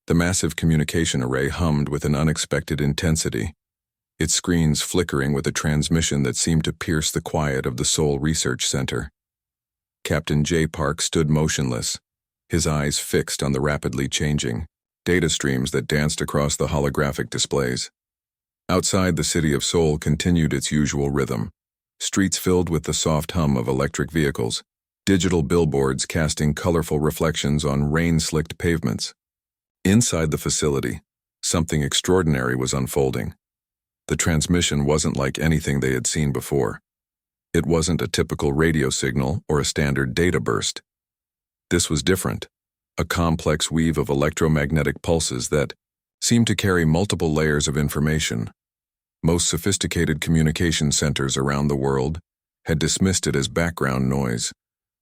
The massive communication array hummed with an unexpected intensity, its screens flickering with a transmission that seemed to pierce the quiet of the Sol Research Center. Captain J. Park stood motionless, his eyes fixed on the rapidly changing data streams that danced across the holographic displays. Outside, the city of Sol continued its usual rhythm, streets filled with the soft hum of electric vehicles, digital billboards casting colorful reflections on rain-slicked pavements. Inside the facility, something extraordinary was unfolding. The transmission wasn't like anything they had seen before. It wasn't a typical radio signal or a standard data burst. This was different, a complex weave of electromagnetic pulses that seemed to carry multiple layers of information. Most sophisticated communication centers around the world had dismissed it as background noise,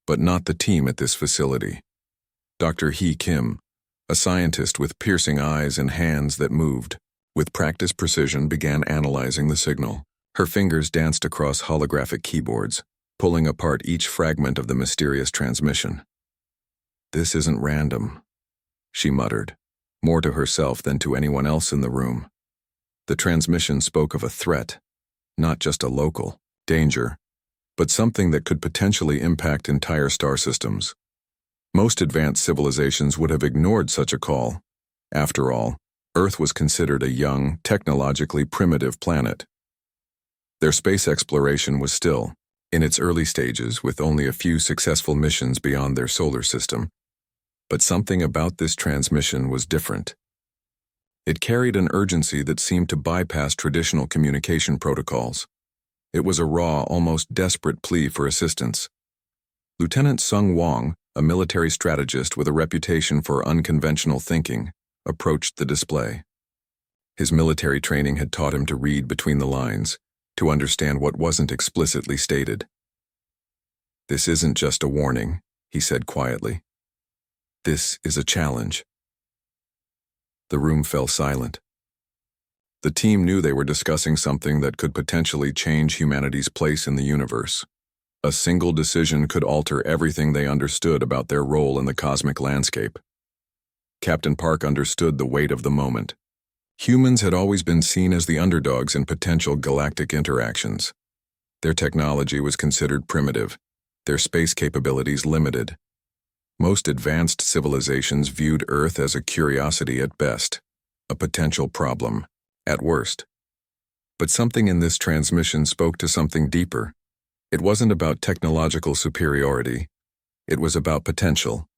but not the team at this facility. Dr. Hee Kim, a scientist with piercing eyes and hands that moved, with practiced precision began analyzing the signal. Her fingers danced across holographic keyboards, pulling apart each fragment of the mysterious transmission. "This isn't random," she muttered, more to herself than to anyone else in the room. The transmission spoke of a threat, not just a local danger, but something that could potentially impact entire star systems. Most advanced civilizations would have ignored such a call. After all, Earth was considered a young, technologically primitive planet. Their space exploration was still in its early stages, with only a few successful missions beyond their solar system. But something about this transmission was different. It carried an urgency that seemed to bypass traditional communication protocols. It was a raw, almost desperate plea for assistance. Lieutenant Sung Wong, a military strategist with a reputation for unconventional thinking, approached the display. His military training had taught him to read between the lines, to understand what wasn't explicitly stated. "This isn't just a warning," he said quietly. "This is a challenge." The room fell silent. The team knew they were discussing something that could potentially change humanity's place in the universe. A single decision could alter everything they understood about their role in the cosmic landscape. Captain Park understood the weight of the moment. Humans had always been seen as the underdogs in potential galactic interactions. Their technology was considered primitive, their space capabilities limited. Most advanced civilizations viewed Earth as a curiosity at best, a potential problem at worst. But something in this transmission spoke to something deeper. It wasn't about technological superiority. It was about potential,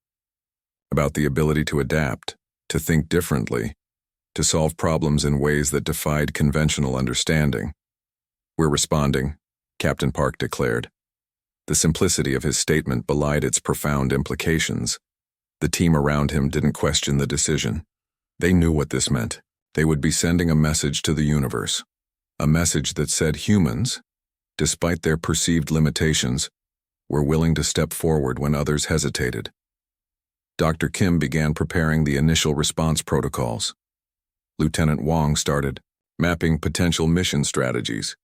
about the ability to adapt, to think differently, to solve problems in ways that defied conventional understanding. "We're responding," Captain Park declared. The simplicity of his statement belied its profound implications. The team around him didn't question the decision. They knew what this meant. They would be sending a message to the universe, a message that said humans, despite their perceived limitations, were willing to step forward when others hesitated. Dr. Kim began preparing the initial response protocols. Lieutenant Wong started mapping potential mission strategies.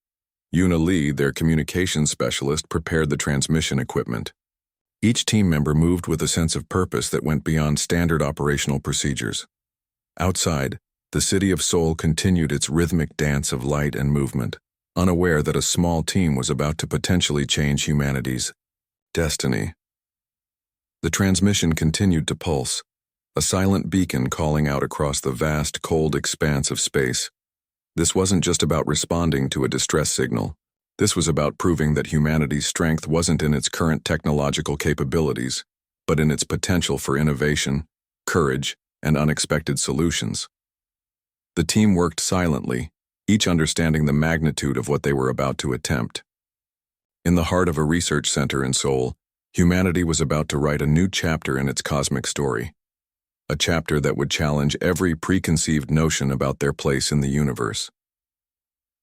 Yuna Lee, their communications specialist, prepared the transmission equipment. Each team member moved with a sense of purpose that went beyond standard operational procedures. Outside, the city of Seoul continued its rhythmic dance of light and movement, unaware that a small team was about to potentially change humanity's destiny. The transmission continued to pulse, a silent beacon calling out across the vast, cold expanse of space. This wasn't just about responding to a distress signal. This was about proving that humanity's strength wasn't in its current technological capabilities, but in its potential for innovation, courage, and unexpected solutions. The team worked silently, each understanding the magnitude of what they were about to attempt. In the heart of a research center in Seoul, humanity was about to write a new chapter in its cosmic story. A chapter that would challenge every preconceived notion about their place in the universe.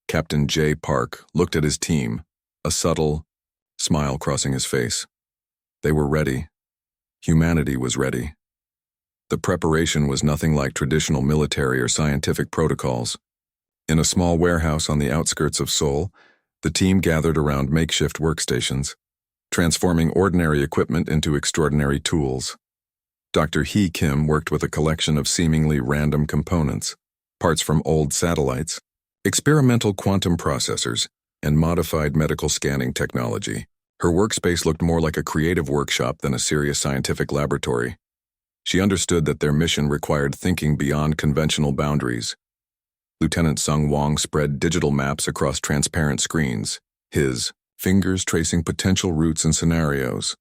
Captain J. Park looked at his team, a subtle smile crossing his face. They were ready. Humanity was ready. The preparation was nothing like traditional military or scientific protocols. In a small warehouse on the outskirts of Seoul, the team gathered around makeshift workstations, transforming ordinary equipment into extraordinary tools. Dr. Hee Kim worked with a collection of seemingly random components, parts from old satellites, experimental quantum processors, and modified medical scanning technology. Her workspace looked more like a creative workshop than a serious scientific laboratory. She understood that their mission required thinking beyond conventional boundaries. Lieutenant Sung Wong spread digital maps across transparent screens, his fingers tracing potential routes and scenarios.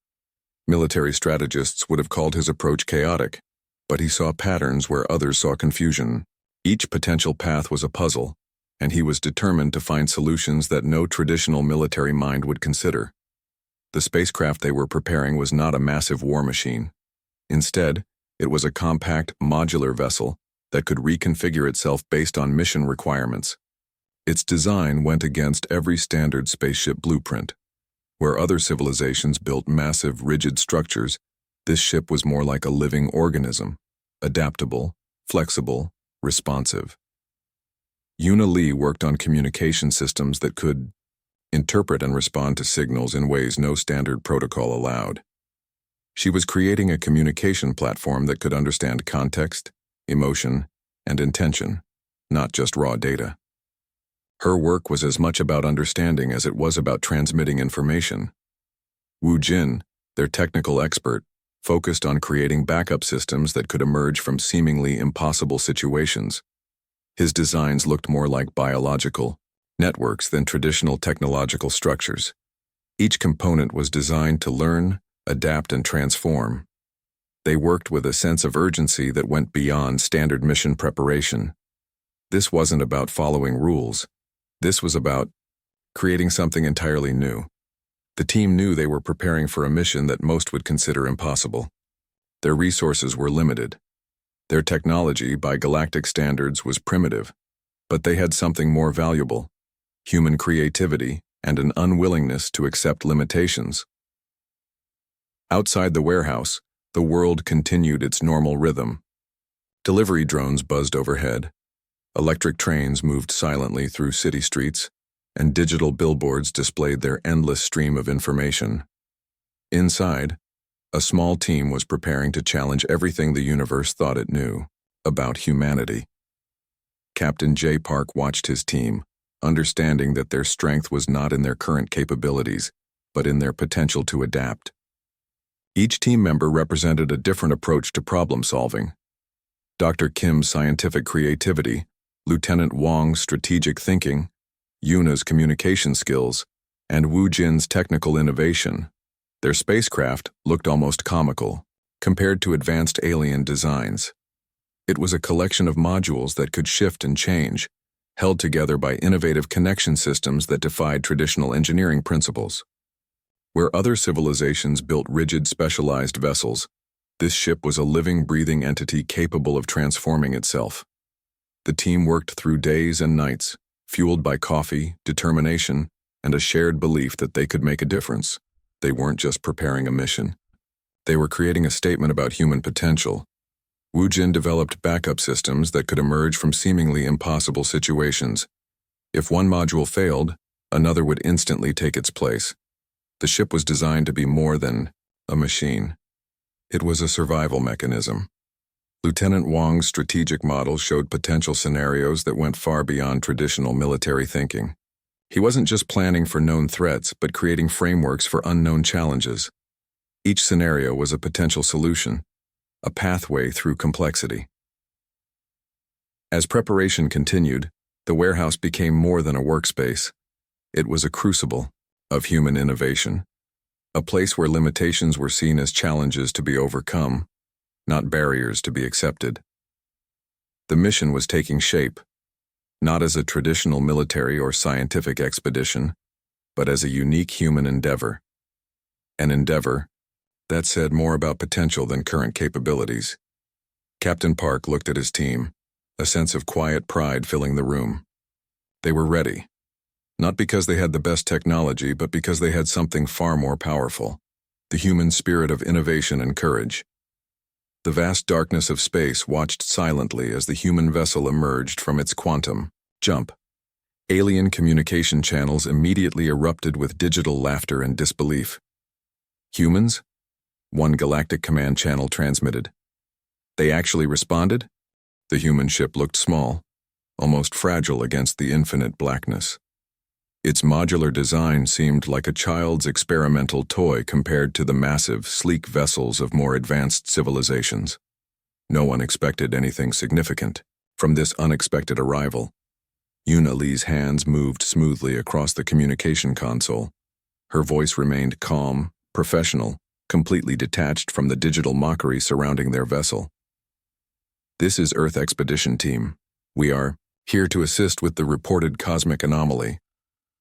Military strategists would have called his approach chaotic, but he saw patterns where others saw confusion. Each potential path was a puzzle, and he was determined to find solutions that no traditional military mind would consider. The spacecraft they were preparing was not a massive war machine. Instead, it was a compact, modular vessel that could reconfigure itself based on mission requirements. Its design went against every standard spaceship blueprint. Where other civilizations built massive, rigid structures, this ship was more like a living organism, adaptable, flexible, responsive. Yuna Lee worked on communication systems that could interpret and respond to signals in ways no standard protocol allowed. She was creating a communication platform that could understand context, emotion, and intention, not just raw data. Her work was as much about understanding as it was about transmitting information. Wu Jin, their technical expert, focused on creating backup systems that could emerge from seemingly impossible situations. His designs looked more like biological networks than traditional technological structures. Each component was designed to learn, adapt, and transform. They worked with a sense of urgency that went beyond standard mission preparation. This wasn't about following rules. This was about creating something entirely new. The team knew they were preparing for a mission that most would consider impossible. Their resources were limited. Their technology, by galactic standards, was primitive, but they had something more valuable: human creativity and an unwillingness to accept limitations. Outside the warehouse, the world continued its normal rhythm. Delivery drones buzzed overhead. Electric trains moved silently through city streets, and digital billboards displayed their endless stream of information. Inside, a small team was preparing to challenge everything the universe thought it knew about humanity. Captain J. Park watched his team, understanding that their strength was not in their current capabilities, but in their potential to adapt. Each team member represented a different approach to problem solving. Dr. Kim's scientific creativity, Lieutenant Wong's strategic thinking, Yuna's communication skills, and Wu Jin's technical innovation. Their spacecraft looked almost comical, compared to advanced alien designs. It was a collection of modules that could shift and change, held together by innovative connection systems that defied traditional engineering principles. Where other civilizations built rigid, specialized vessels, this ship was a living, breathing entity capable of transforming itself. The team worked through days and nights, fueled by coffee, determination, and a shared belief that they could make a difference. They weren't just preparing a mission. They were creating a statement about human potential. Wu Jin developed backup systems that could emerge from seemingly impossible situations. If one module failed, another would instantly take its place. The ship was designed to be more than a machine. It was a survival mechanism. Lieutenant Wong's strategic model showed potential scenarios that went far beyond traditional military thinking. He wasn't just planning for known threats, but creating frameworks for unknown challenges. Each scenario was a potential solution, a pathway through complexity. As preparation continued, the warehouse became more than a workspace. It was a crucible of human innovation, a place where limitations were seen as challenges to be overcome, not barriers to be accepted. The mission was taking shape, not as a traditional military or scientific expedition, but as a unique human endeavor. An endeavor that said more about potential than current capabilities. Captain Park looked at his team, a sense of quiet pride filling the room. They were ready, not because they had the best technology, but because they had something far more powerful: the human spirit of innovation and courage. The vast darkness of space watched silently as the human vessel emerged from its quantum jump. Alien communication channels immediately erupted with digital laughter and disbelief. Humans? One galactic command channel transmitted. They actually responded? The human ship looked small, almost fragile against the infinite blackness. Its modular design seemed like a child's experimental toy compared to the massive, sleek vessels of more advanced civilizations. No one expected anything significant from this unexpected arrival. Una Lee's hands moved smoothly across the communication console. Her voice remained calm, professional, completely detached from the digital mockery surrounding their vessel. This is Earth Expedition Team. We are here to assist with the reported cosmic anomaly.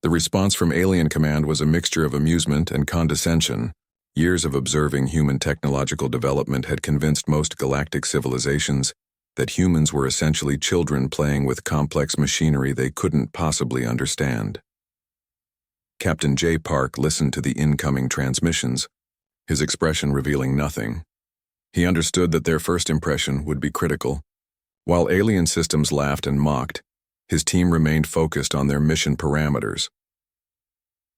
The response from Alien Command was a mixture of amusement and condescension. Years of observing human technological development had convinced most galactic civilizations that humans were essentially children playing with complex machinery they couldn't possibly understand. Captain J. Park listened to the incoming transmissions, his expression revealing nothing. He understood that their first impression would be critical. While alien systems laughed and mocked, his team remained focused on their mission parameters.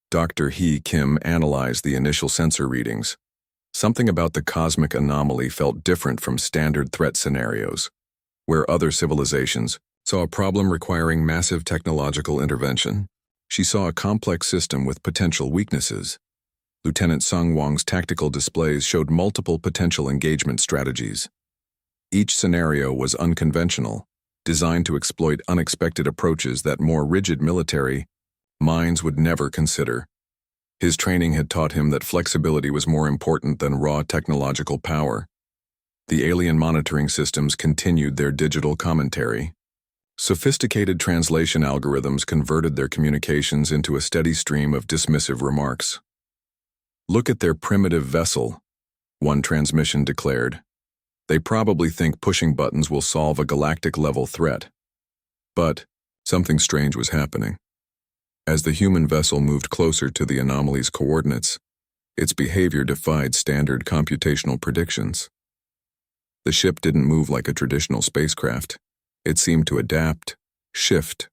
Dr. Hee Kim analyzed the initial sensor readings. Something about the cosmic anomaly felt different from standard threat scenarios, where other civilizations saw a problem requiring massive technological intervention. She saw a complex system with potential weaknesses. Lieutenant Sung Wong's tactical displays showed multiple potential engagement strategies. Each scenario was unconventional, designed to exploit unexpected approaches that more rigid military minds would never consider. His training had taught him that flexibility was more important than raw technological power. The alien monitoring systems continued their digital commentary. Sophisticated translation algorithms converted their communications into a steady stream of dismissive remarks. "Look at their primitive vessel," one transmission declared. "They probably think pushing buttons will solve a galactic-level threat." But something strange was happening. As the human vessel moved closer to the anomaly's coordinates, its behavior defied standard computational predictions. The ship didn't move like a traditional spacecraft. It seemed to adapt, shift,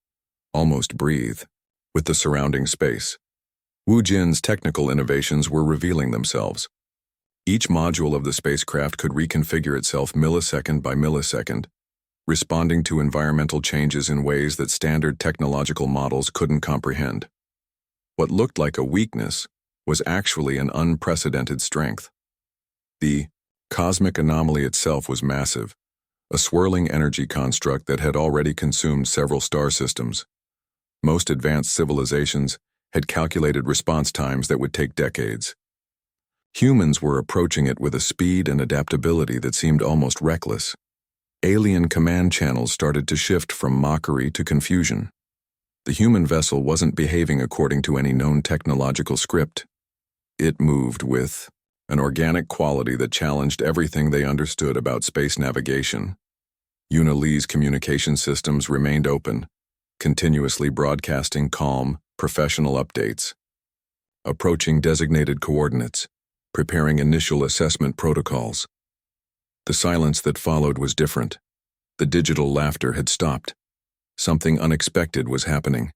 almost breathe, with the surrounding space. Wu Jin's technical innovations were revealing themselves. Each module of the spacecraft could reconfigure itself millisecond by millisecond, responding to environmental changes in ways that standard technological models couldn't comprehend. What looked like a weakness was actually an unprecedented strength. The cosmic anomaly itself was massive, a swirling energy construct that had already consumed several star systems. Most advanced civilizations had calculated response times that would take decades. Humans were approaching it with a speed and adaptability that seemed almost reckless. Alien command channels started to shift from mockery to confusion. The human vessel wasn't behaving according to any known technological script. It moved with an organic quality that challenged everything they understood about space navigation. Una Lee's communication systems remained open, continuously broadcasting calm, professional updates. Approaching designated coordinates, preparing initial assessment protocols. The silence that followed was different. The digital laughter had stopped. Something unexpected was happening.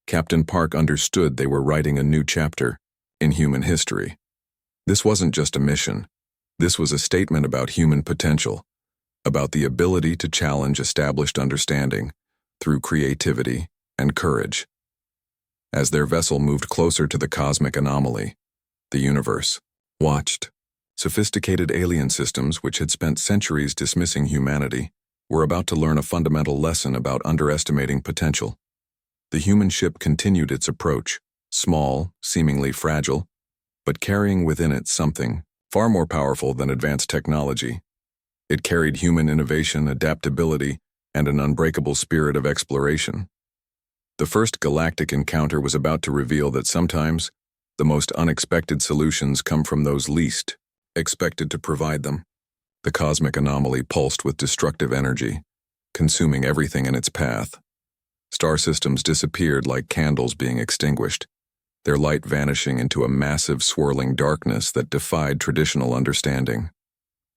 Captain Park understood they were writing a new chapter in human history. This wasn't just a mission. This was a statement about human potential, about the ability to challenge established understanding through creativity and courage. As their vessel moved closer to the cosmic anomaly, the universe watched. Sophisticated alien systems, which had spent centuries dismissing humanity, were about to learn a fundamental lesson about underestimating potential. The human ship continued its approach, small, seemingly fragile, but carrying within it something far more powerful than advanced technology. It carried human innovation, adaptability, and an unbreakable spirit of exploration. The first galactic encounter was about to reveal that sometimes the most unexpected solutions come from those least expected to provide them. The cosmic anomaly pulsed with destructive energy, consuming everything in its path. Star systems disappeared like candles being extinguished, their light vanishing into a massive swirling darkness that defied traditional understanding.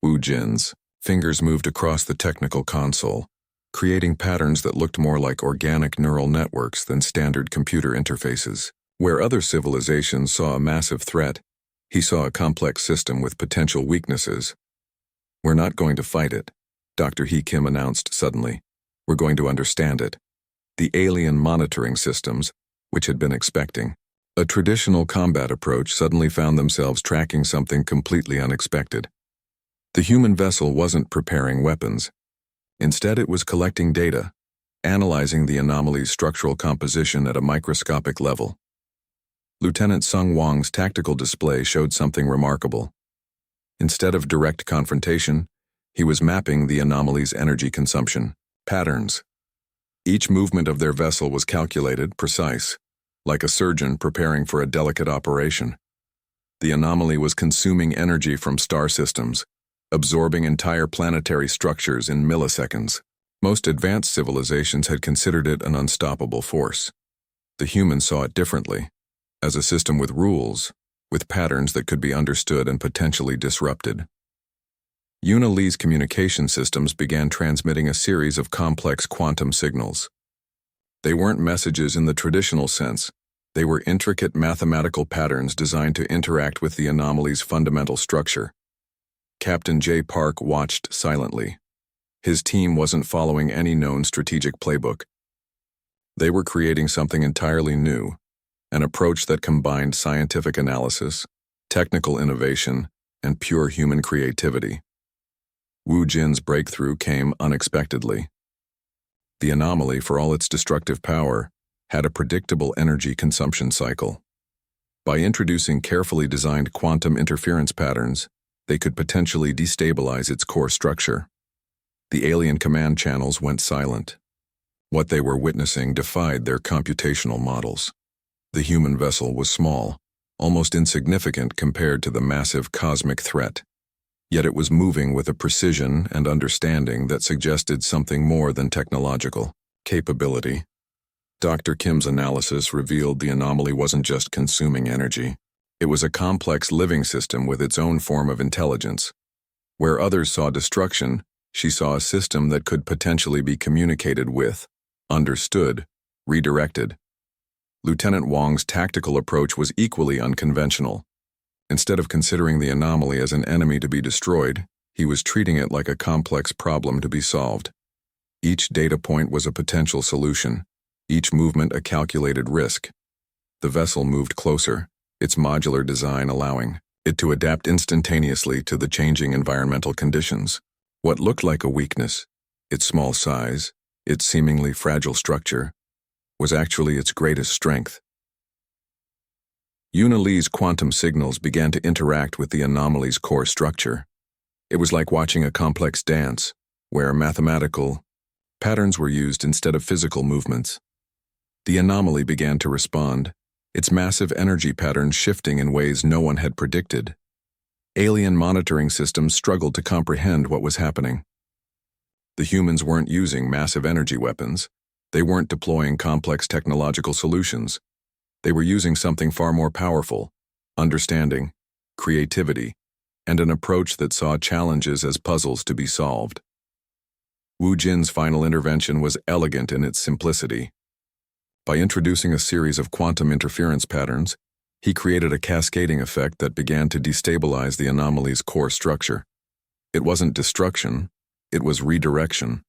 Wu Jin's fingers moved across the technical console, creating patterns that looked more like organic neural networks than standard computer interfaces. Where other civilizations saw a massive threat, he saw a complex system with potential weaknesses. "We're not going to fight it," Dr. He Kim announced suddenly. "We're going to understand it." The alien monitoring systems, which had been expecting a traditional combat approach, suddenly found themselves tracking something completely unexpected. The human vessel wasn't preparing weapons. Instead, it was collecting data, analyzing the anomaly's structural composition at a microscopic level. Lieutenant Sung Wang's tactical display showed something remarkable. Instead of direct confrontation, he was mapping the anomaly's energy consumption patterns. Each movement of their vessel was calculated, precise, like a surgeon preparing for a delicate operation. The anomaly was consuming energy from star systems, absorbing entire planetary structures in milliseconds. Most advanced civilizations had considered it an unstoppable force. The humans saw it differently, as a system with rules, with patterns that could be understood and potentially disrupted. Yuna Lee's communication systems began transmitting a series of complex quantum signals. They weren't messages in the traditional sense. They were intricate mathematical patterns designed to interact with the anomaly's fundamental structure. Captain J. Park watched silently. His team wasn't following any known strategic playbook. They were creating something entirely new, an approach that combined scientific analysis, technical innovation, and pure human creativity. Wu Jin's breakthrough came unexpectedly. The anomaly, for all its destructive power, had a predictable energy consumption cycle. By introducing carefully designed quantum interference patterns, they could potentially destabilize its core structure. The alien command channels went silent. What they were witnessing defied their computational models. The human vessel was small, almost insignificant compared to the massive cosmic threat. Yet it was moving with a precision and understanding that suggested something more than technological capability. Dr. Kim's analysis revealed the anomaly wasn't just consuming energy. It was a complex living system with its own form of intelligence. Where others saw destruction, she saw a system that could potentially be communicated with, understood, redirected. Lieutenant Wang's tactical approach was equally unconventional. Instead of considering the anomaly as an enemy to be destroyed, he was treating it like a complex problem to be solved. Each data point was a potential solution, each movement a calculated risk. The vessel moved closer, its modular design allowing it to adapt instantaneously to the changing environmental conditions. What looked like a weakness, its small size, its seemingly fragile structure, was actually its greatest strength. Yuna Lee's quantum signals began to interact with the anomaly's core structure. It was like watching a complex dance, where mathematical patterns were used instead of physical movements. The anomaly began to respond, its massive energy patterns shifting in ways no one had predicted. Alien monitoring systems struggled to comprehend what was happening. The humans weren't using massive energy weapons. They weren't deploying complex technological solutions. They were using something far more powerful: understanding, creativity, and an approach that saw challenges as puzzles to be solved. Wu Jin's final intervention was elegant in its simplicity. By introducing a series of quantum interference patterns, he created a cascading effect that began to destabilize the anomaly's core structure. It wasn't destruction, it was redirection.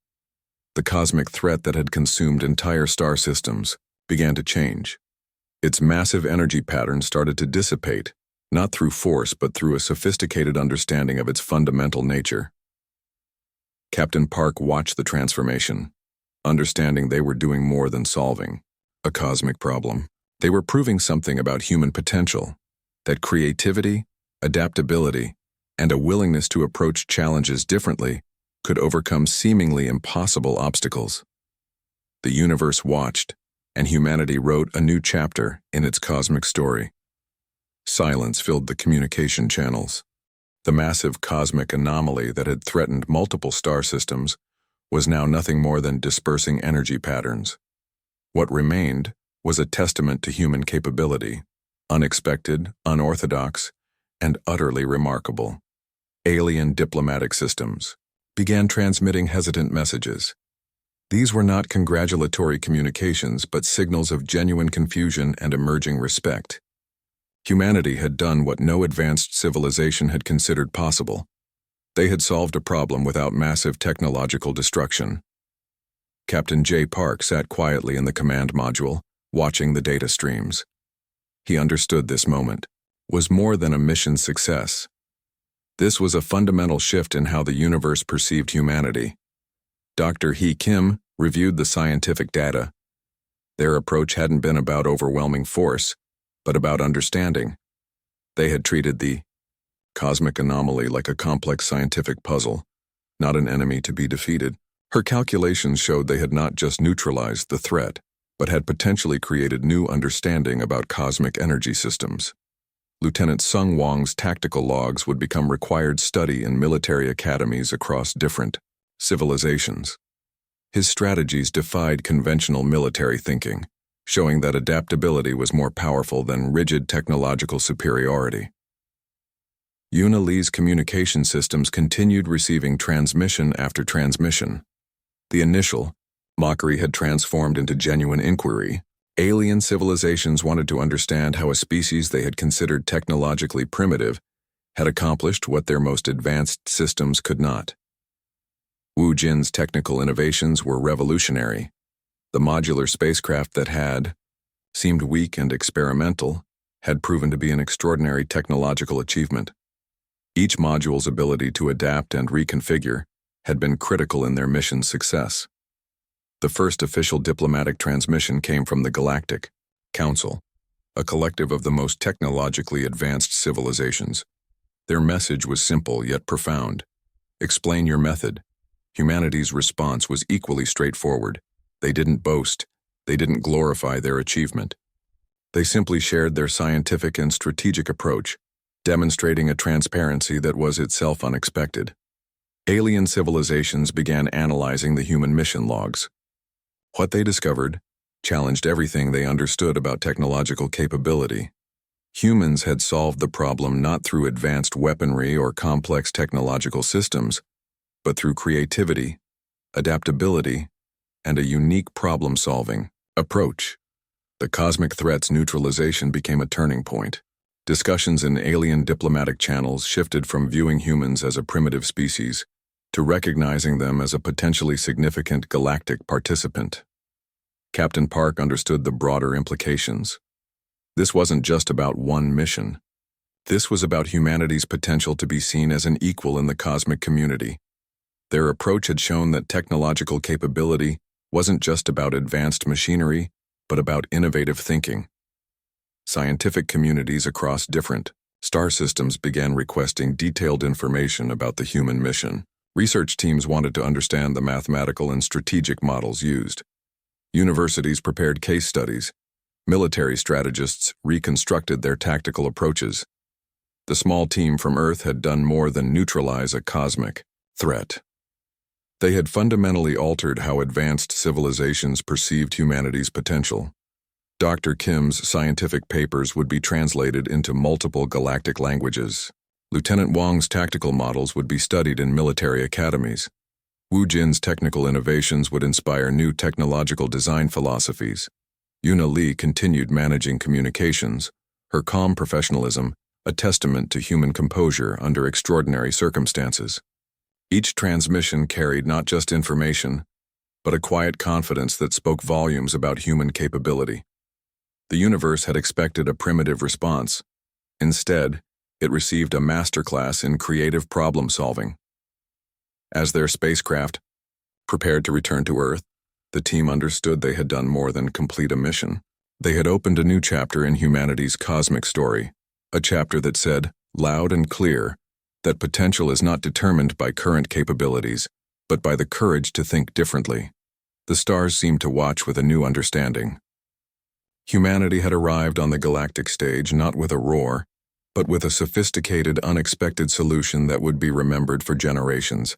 The cosmic threat that had consumed entire star systems began to change. Its massive energy patterns started to dissipate, not through force but through a sophisticated understanding of its fundamental nature. Captain Park watched the transformation, understanding they were doing more than solving a cosmic problem. They were proving something about human potential, that creativity, adaptability, and a willingness to approach challenges differently could overcome seemingly impossible obstacles. The universe watched, and humanity wrote a new chapter in its cosmic story. Silence filled the communication channels. The massive cosmic anomaly that had threatened multiple star systems was now nothing more than dispersing energy patterns. What remained was a testament to human capability, unexpected, unorthodox, and utterly remarkable. Alien diplomatic systems began transmitting hesitant messages. These were not congratulatory communications but signals of genuine confusion and emerging respect. Humanity had done what no advanced civilization had considered possible. They had solved a problem without massive technological destruction. Captain J. Park sat quietly in the command module, watching the data streams. He understood this moment was more than a mission success. This was a fundamental shift in how the universe perceived humanity. Dr. He Kim reviewed the scientific data. Their approach hadn't been about overwhelming force, but about understanding. They had treated the cosmic anomaly like a complex scientific puzzle, not an enemy to be defeated. Her calculations showed they had not just neutralized the threat, but had potentially created new understanding about cosmic energy systems. Lieutenant Sung Wong's tactical logs would become required study in military academies across different civilizations. His strategies defied conventional military thinking, showing that adaptability was more powerful than rigid technological superiority. Yuna Lee's communication systems continued receiving transmission after transmission. The initial mockery had transformed into genuine inquiry. Alien civilizations wanted to understand how a species they had considered technologically primitive had accomplished what their most advanced systems could not. Wu Jin's technical innovations were revolutionary. The modular spacecraft that had seemed weak and experimental had proven to be an extraordinary technological achievement. Each module's ability to adapt and reconfigure had been critical in their mission's success. The first official diplomatic transmission came from the Galactic Council, a collective of the most technologically advanced civilizations. Their message was simple yet profound. Explain your method. Humanity's response was equally straightforward. They didn't boast. They didn't glorify their achievement. They simply shared their scientific and strategic approach, demonstrating a transparency that was itself unexpected. Alien civilizations began analyzing the human mission logs. What they discovered challenged everything they understood about technological capability. Humans had solved the problem not through advanced weaponry or complex technological systems, but through creativity, adaptability, and a unique problem-solving approach. The cosmic threat's neutralization became a turning point. Discussions in alien diplomatic channels shifted from viewing humans as a primitive species to recognizing them as a potentially significant galactic participant. Captain Park understood the broader implications. This wasn't just about one mission. This was about humanity's potential to be seen as an equal in the cosmic community. Their approach had shown that technological capability wasn't just about advanced machinery, but about innovative thinking. Scientific communities across different star systems began requesting detailed information about the human mission. Research teams wanted to understand the mathematical and strategic models used. Universities prepared case studies. Military strategists reconstructed their tactical approaches. The small team from Earth had done more than neutralize a cosmic threat. They had fundamentally altered how advanced civilizations perceived humanity's potential. Dr. Kim's scientific papers would be translated into multiple galactic languages. Lieutenant Wang's tactical models would be studied in military academies. Wu Jin's technical innovations would inspire new technological design philosophies. Yuna Lee continued managing communications, her calm professionalism a testament to human composure under extraordinary circumstances. Each transmission carried not just information, but a quiet confidence that spoke volumes about human capability. The universe had expected a primitive response. Instead, it received a masterclass in creative problem-solving. As their spacecraft prepared to return to Earth, the team understood they had done more than complete a mission. They had opened a new chapter in humanity's cosmic story, a chapter that said, loud and clear, that potential is not determined by current capabilities, but by the courage to think differently. The stars seemed to watch with a new understanding. Humanity had arrived on the galactic stage not with a roar, but with a sophisticated, unexpected solution that would be remembered for generations.